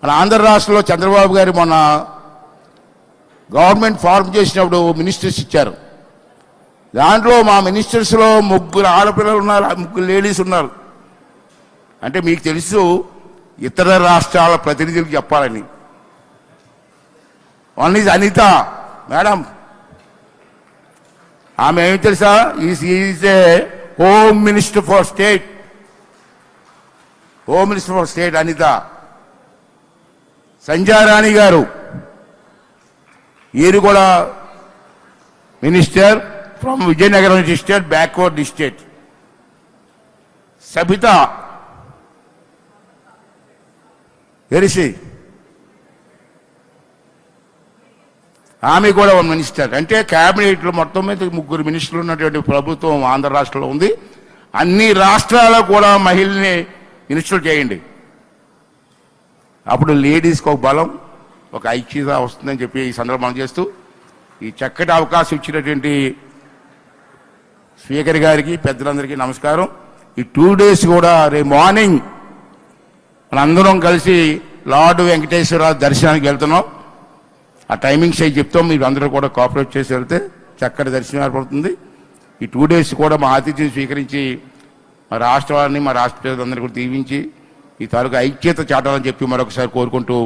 మన ఆంధ్ర రాష్ట్రంలో చంద్రబాబు గారు మొన్న గవర్నమెంట్ ఫార్మ్ చేసినప్పుడు మినిస్టర్స్ ఇచ్చారు. దాంట్లో మా మినిస్టర్స్లో 3 ఆడపిల్లలు ఉన్నారు, 3 లేడీస్ ఉన్నారు. అంటే మీకు తెలుసు ఇతర రాష్ట్రాల ప్రతినిధులకు చెప్పాలని. One is Anitha madam. ఆమె ఏమి తెలుసా? Is a home minister for state. Home minister for state Anitha. Sanjay Rani గారు, ఈయన కూడా minister from Vizianagaram district, backward district. Sabitha వెరిసి, ఆమె కూడా ఒక మినిస్టర్. అంటే క్యాబినెట్లో మొత్తం మీద 3 మినిస్టర్లు ఉన్నటువంటి ప్రభుత్వం ఆంధ్ర రాష్ట్రంలో ఉంది. అన్ని రాష్ట్రాల్లో కూడా మహిళల్ని మినిస్టర్లు చేయండి. అప్పుడు లేడీస్కి ఒక బలం, ఒక ఐక్యత వస్తుందని చెప్పి ఈ సందర్భం చేస్తూ ఈ చక్కటి అవకాశం ఇచ్చినటువంటి స్పీకర్ గారికి, పెద్దలందరికీ నమస్కారం. ఈ 2 days కూడా రేపు మార్నింగ్ మనందరం కలిసి లార్డ్ వెంకటేశ్వర దర్శనానికి వెళ్తున్నాం. ఆ టైమింగ్స్ అవి చెప్తాం. మీరు అందరూ కూడా కోఆపరేట్ చేసి వెళ్తే చక్కటి దర్శనం ఏర్పడుతుంది. ఈ 2 days కూడా మా ఆతిథ్యం స్వీకరించి మా రాష్ట్రాన్ని, మా రాష్ట్ర ప్రజలందరూ కూడా దీవించి ఈ తాలూకా ఐక్యత చాటాలని చెప్పి మరొకసారి కోరుకుంటూ